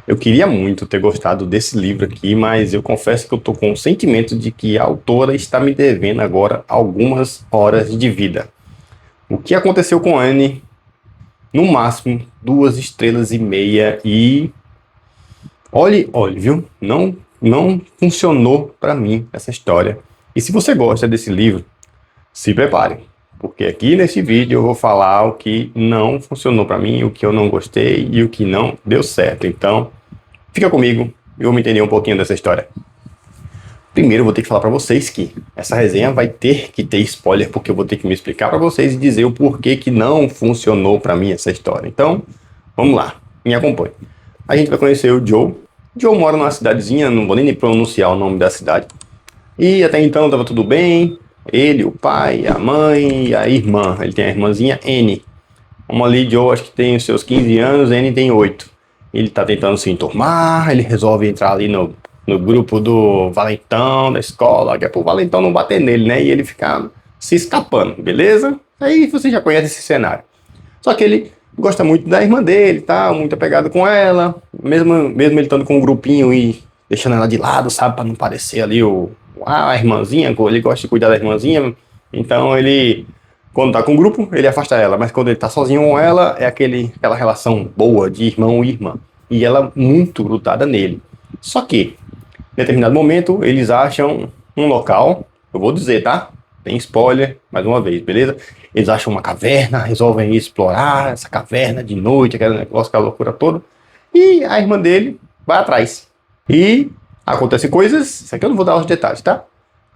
Eu queria muito ter gostado desse livro aqui, mas eu confesso que eu tô com o sentimento de que a autora está me devendo agora algumas horas de vida. O que aconteceu com Anne? No máximo, 2 estrelas e meia e olhe, viu? Não funcionou para mim essa história. E se você gosta desse livro, se prepare, porque aqui nesse vídeo eu vou falar o que não funcionou para mim, o que eu não gostei e o que não deu certo. Então, fica comigo e vamos entender um pouquinho dessa história. Primeiro, eu vou ter que falar para vocês que essa resenha vai ter que ter spoiler, porque eu vou ter que me explicar para vocês e dizer o porquê que não funcionou para mim essa história. Então, vamos lá, me acompanhe. A gente vai conhecer o Joe. Joe mora numa cidadezinha, não vou nem pronunciar o nome da cidade. E até então estava tudo bem. Ele, o pai, a mãe e a irmã. Ele tem a irmãzinha Annie. Vamos ali, Joe acho que tem os seus 15 anos, Annie tem 8. Ele tá tentando se enturmar, ele resolve entrar ali no grupo do valentão da escola, que é pro valentão não bater nele, né? E ele ficar se escapando, beleza? Aí você já conhece esse cenário. Só que ele gosta muito da irmã dele, tá? Muito apegado com ela, mesmo ele estando com um grupinho e deixando ela de lado, sabe? Pra não parecer ali a irmãzinha, ele gosta de cuidar da irmãzinha, então ele, quando tá com o grupo, ele afasta ela, mas quando ele tá sozinho com ela, é aquela relação boa de irmão e irmã. E ela muito grudada nele. Só que, em determinado momento, eles acham um local, eu vou dizer, tá? Tem spoiler, mais uma vez, beleza? Eles acham uma caverna, resolvem explorar essa caverna de noite, aquele negócio, aquela loucura toda. E a irmã dele vai atrás. E acontecem coisas, isso aqui eu não vou dar os detalhes, tá?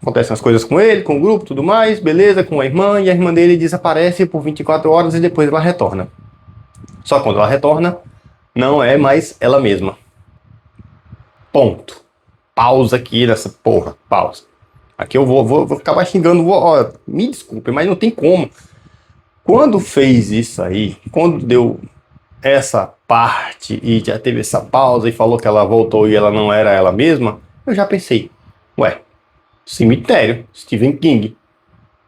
Acontecem as coisas com ele, com o grupo, tudo mais, beleza, com a irmã, e a irmã dele desaparece por 24 horas e depois ela retorna. Só que quando ela retorna, não é mais ela mesma. Ponto. Pausa aqui nessa porra, pausa. Aqui eu vou acabar xingando, ó, me desculpe, mas não tem como. Quando fez isso aí, quando deu essa parte e já teve essa pausa e falou que ela voltou e ela não era ela mesma, eu já pensei, ué, cemitério, Stephen King.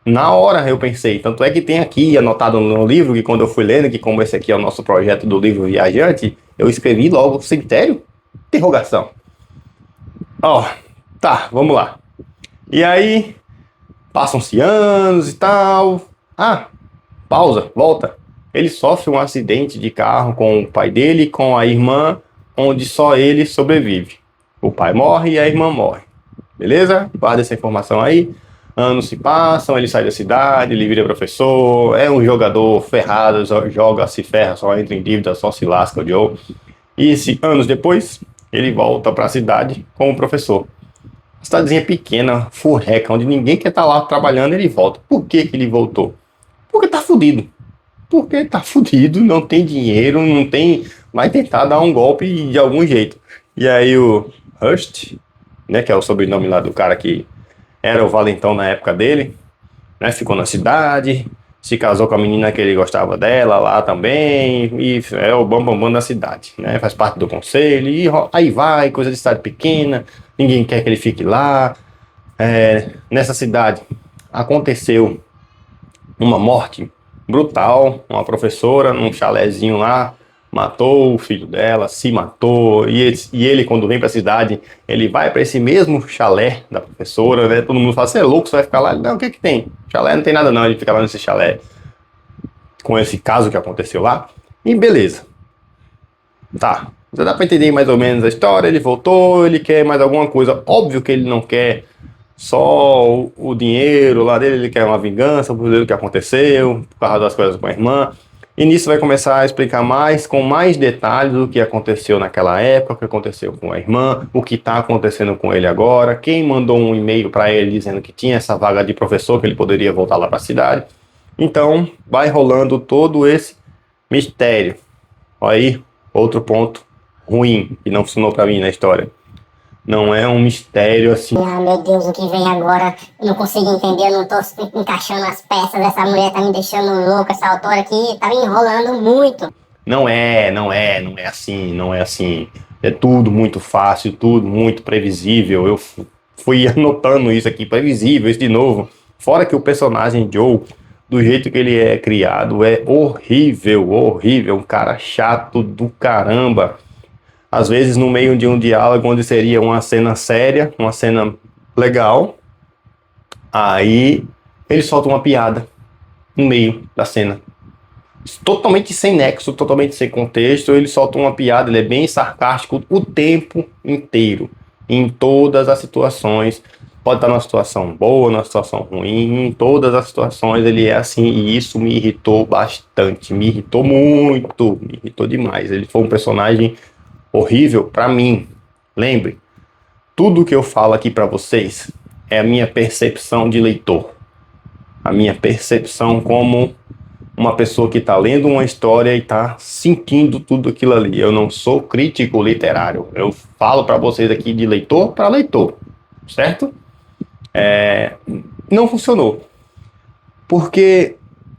Na hora eu pensei, tanto é que tem aqui anotado no livro que quando eu fui lendo, que como esse aqui é o nosso projeto do livro Viajante, eu escrevi logo cemitério? Interrogação. Ó, tá, vamos lá. E aí, passam-se anos e tal. Ah, pausa, volta. Ele sofre um acidente de carro com o pai dele e com a irmã, onde só ele sobrevive. O pai morre e a irmã morre. Beleza? Guarda essa informação aí. Anos se passam, ele sai da cidade, ele vira professor, é um jogador ferrado, joga, se ferra, só entra em dívida, só se lasca o Joe. E anos depois, ele volta para a cidade como professor. Cidadezinha pequena, furreca, onde ninguém quer estar lá trabalhando, ele volta. Por que que ele voltou? Porque tá fudido. Porque tá fudido, não tem dinheiro, não tem... Vai tentar dar um golpe de algum jeito. E aí o Hurst, né, que é o sobrenome lá do cara que era o valentão na época dele, né, ficou na cidade, se casou com a menina que ele gostava dela lá também, e é o bambambam da cidade, né, faz parte do conselho, e aí vai, coisa de cidade pequena, ninguém quer que ele fique lá. Nessa cidade aconteceu uma morte brutal, uma professora num chalézinho lá, matou o filho dela, se matou, e ele quando vem para a cidade, ele vai para esse mesmo chalé da professora, né? Todo mundo fala, você é louco, você vai ficar lá? Ele, não, o que que tem? Chalé não tem nada não, ele fica lá nesse chalé com esse caso que aconteceu lá, e beleza. Tá, já dá para entender mais ou menos a história, ele voltou, ele quer mais alguma coisa, óbvio que ele não quer só o dinheiro lá dele, ele quer uma vingança por tudo que aconteceu, por causa das coisas com a irmã. E nisso vai começar a explicar mais, com mais detalhes, o que aconteceu naquela época, o que aconteceu com a irmã, o que está acontecendo com ele agora, quem mandou um e-mail para ele dizendo que tinha essa vaga de professor, que ele poderia voltar lá para a cidade. Então, vai rolando todo esse mistério. Aí, outro ponto ruim, que não funcionou para mim na história. Não é um mistério assim. Ah, meu Deus, o que vem agora? Eu não consigo entender, eu não tô encaixando as peças. Essa mulher tá me deixando louca, essa autora aqui tá me enrolando muito. Não é assim, não é assim. É tudo muito fácil, tudo muito previsível. Eu fui anotando isso aqui, previsível, isso de novo. Fora que o personagem Joe, do jeito que ele é criado, é horrível, horrível. Um cara chato do caramba. às vezes no meio de um diálogo onde seria uma cena séria, uma cena legal, aí ele solta uma piada no meio da cena. Totalmente sem nexo, totalmente sem contexto, ele solta uma piada, ele é bem sarcástico o tempo inteiro, em todas as situações. Pode estar numa situação boa, numa situação ruim, em todas as situações ele é assim, e isso me irritou bastante, me irritou muito, me irritou demais. Ele foi um personagem horrível para mim. Lembre, tudo que eu falo aqui para vocês é a minha percepção de leitor, a minha percepção como uma pessoa que está lendo uma história e está sentindo tudo aquilo ali. Eu não sou crítico literário, eu falo para vocês aqui de leitor para leitor, certo? Não funcionou, porque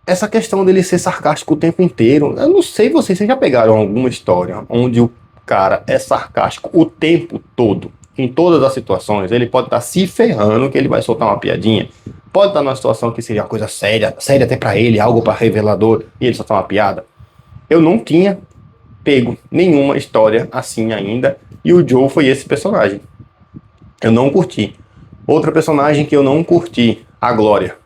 essa questão dele ser sarcástico o tempo inteiro, eu não sei vocês já pegaram alguma história onde o cara é sarcástico o tempo todo, em todas as situações. Ele pode estar se ferrando que ele vai soltar uma piadinha, pode estar numa situação que seria uma coisa séria, séria até para ele, algo para revelador, e ele soltar uma piada. Eu não tinha pego nenhuma história assim ainda, e o Joe foi esse personagem. Eu não curti. Outra personagem que eu não curti, a Glória.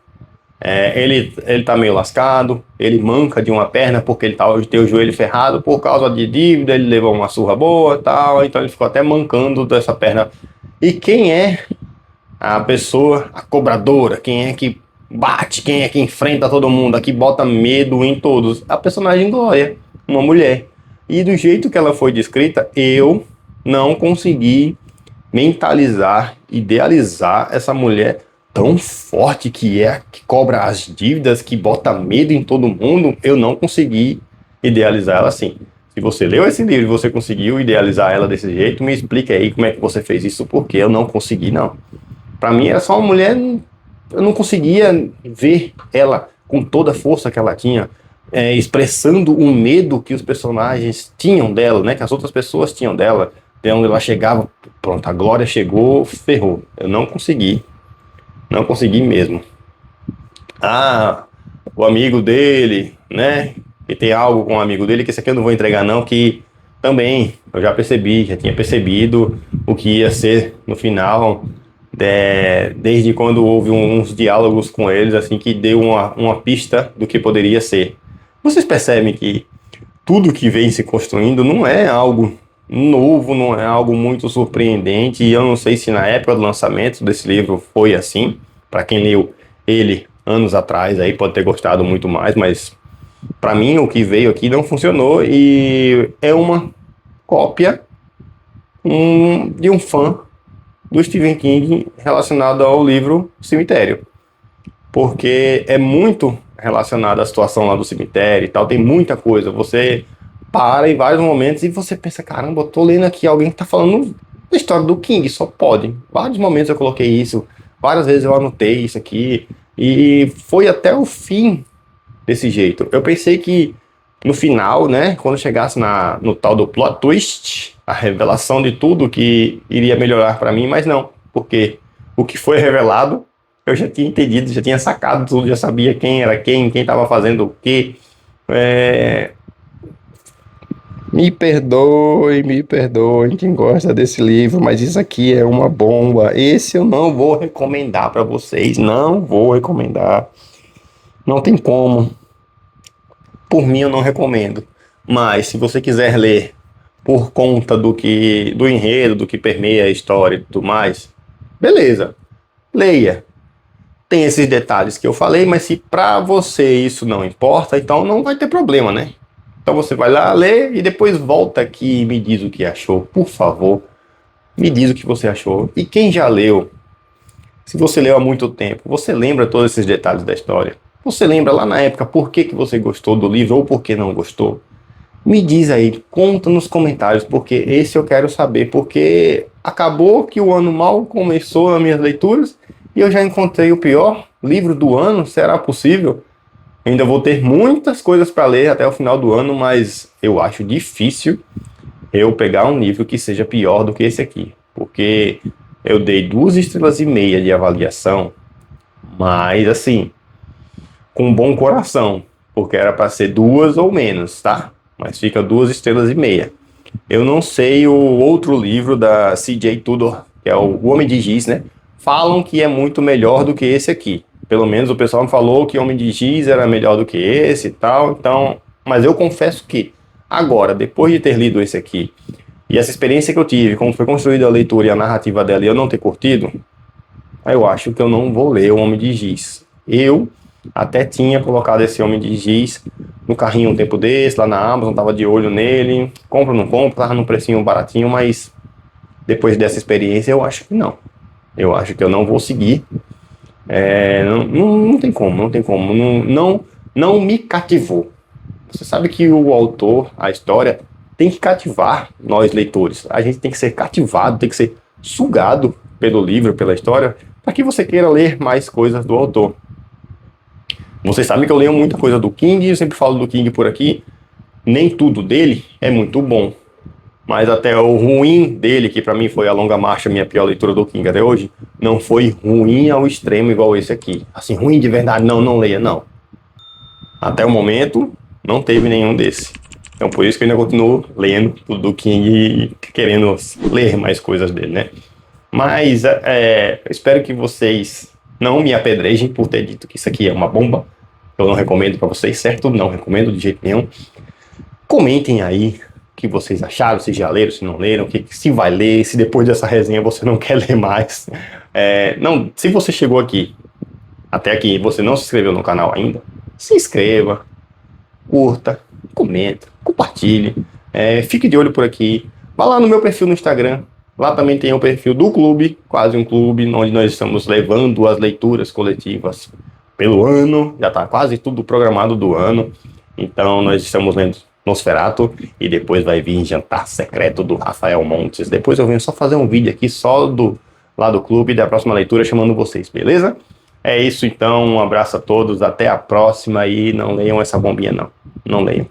Ele tá meio lascado, ele manca de uma perna porque ele tem o joelho ferrado por causa de dívida, ele levou uma surra boa e tal, então ele ficou até mancando dessa perna. E quem é a pessoa, a cobradora, quem é que bate, quem é que enfrenta todo mundo, a que bota medo em todos? A personagem Glória, uma mulher. E do jeito que ela foi descrita, eu não consegui mentalizar, idealizar essa mulher tão forte que é, que cobra as dívidas, que bota medo em todo mundo. Eu não consegui idealizar ela assim. Se você leu esse livro e você conseguiu idealizar ela desse jeito, me explica aí como é que você fez isso, porque eu não consegui, não. Pra mim era só uma mulher, eu não conseguia ver ela com toda a força que ela tinha, expressando o medo que os personagens tinham dela, né, que as outras pessoas tinham dela, de onde ela chegava, pronto, a Glória chegou, ferrou. Eu não consegui mesmo. O amigo dele, né, que tem algo com o amigo dele, que esse aqui eu não vou entregar não, que também eu já tinha percebido o que ia ser no final, desde quando houve uns diálogos com eles, assim, que deu uma pista do que poderia ser. Vocês percebem que tudo que vem se construindo não é algo novo, não é algo muito surpreendente, e eu não sei se na época do lançamento desse livro foi assim. Para quem leu ele anos atrás, aí pode ter gostado muito mais, mas para mim o que veio aqui não funcionou, e é uma cópia de um fã do Stephen King relacionado ao livro Cemitério, porque é muito relacionado à situação lá do cemitério e tal, tem muita coisa, você para em vários momentos e você pensa, caramba, eu tô lendo aqui alguém que tá falando da história do King, só pode. Vários momentos eu coloquei isso, várias vezes eu anotei isso aqui, e foi até o fim desse jeito. Eu pensei que no final, né, quando chegasse no tal do plot twist, a revelação de tudo que iria melhorar para mim, mas não, porque o que foi revelado, eu já tinha entendido, já tinha sacado tudo, já sabia quem era quem estava fazendo o quê. Me perdoe quem gosta desse livro, mas isso aqui é uma bomba. Esse eu não vou recomendar para vocês, não vou recomendar. Não tem como. Por mim eu não recomendo. Mas se você quiser ler por conta do enredo, do que permeia a história e tudo mais, beleza, leia. Tem esses detalhes que eu falei, mas se para você isso não importa, então não vai ter problema, né? Então você vai lá, lê e depois volta aqui e me diz o que achou. Por favor, me diz o que você achou. E quem já leu, se você leu há muito tempo, você lembra todos esses detalhes da história? Você lembra lá na época por que você gostou do livro ou por que não gostou? Me diz aí, conta nos comentários, porque esse eu quero saber, porque acabou que o ano mal começou nas minhas leituras e eu já encontrei o pior livro do ano. Será possível? Ainda vou ter muitas coisas para ler até o final do ano, mas eu acho difícil eu pegar um livro que seja pior do que esse aqui, porque eu dei 2,5 estrelas de avaliação, mas assim, com um bom coração, porque era para ser 2 ou menos, tá? Mas fica 2,5 estrelas. Eu não sei o outro livro da C.J. Tudor, que é o Homem de Giz, né? Falam que é muito melhor do que esse aqui. Pelo menos o pessoal me falou que Homem de Giz era melhor do que esse e tal. Então, mas eu confesso que agora, depois de ter lido esse aqui, e essa experiência que eu tive, como foi construída a leitura e a narrativa dela e eu não ter curtido, eu acho que eu não vou ler o Homem de Giz. Eu até tinha colocado esse Homem de Giz no carrinho um tempo desse, lá na Amazon, tava de olho nele. Compro ou não compro, tava num precinho baratinho, mas depois dessa experiência eu acho que não. Eu acho que eu não vou seguir. Não tem como, não tem como. Não me cativou. Você sabe que o autor, a história, tem que cativar nós leitores. A gente tem que ser cativado, tem que ser sugado pelo livro, pela história, para que você queira ler mais coisas do autor. Vocês sabem que eu leio muita coisa do King, eu sempre falo do King por aqui. Nem tudo dele é muito bom, mas até o ruim dele, que para mim foi a longa marcha, minha pior leitura do King até hoje, não foi ruim ao extremo igual esse aqui. Assim, ruim de verdade, não leia, não. Até o momento, não teve nenhum desse. Então por isso que eu ainda continuo lendo tudo do King e querendo ler mais coisas dele, né? Mas espero que vocês não me apedrejem por ter dito que isso aqui é uma bomba. Eu não recomendo para vocês, certo? Não recomendo de jeito nenhum. Comentem aí o que vocês acharam, se já leram, se não leram, se vai ler, se depois dessa resenha você não quer ler mais. Se você chegou até aqui e você não se inscreveu no canal ainda, se inscreva, curta, comenta, compartilhe, fique de olho por aqui. Vá lá no meu perfil no Instagram. Lá também tem o perfil do clube, quase um clube, onde nós estamos levando as leituras coletivas pelo ano. Já está quase tudo programado do ano. Então nós estamos lendo Nosferatu e depois vai vir Jantar Secreto do Rafael Montes. Depois eu venho só fazer um vídeo aqui só lá do clube da próxima leitura chamando vocês, beleza? É isso então, um abraço a todos, até a próxima e não leiam essa bombinha não. Não leiam.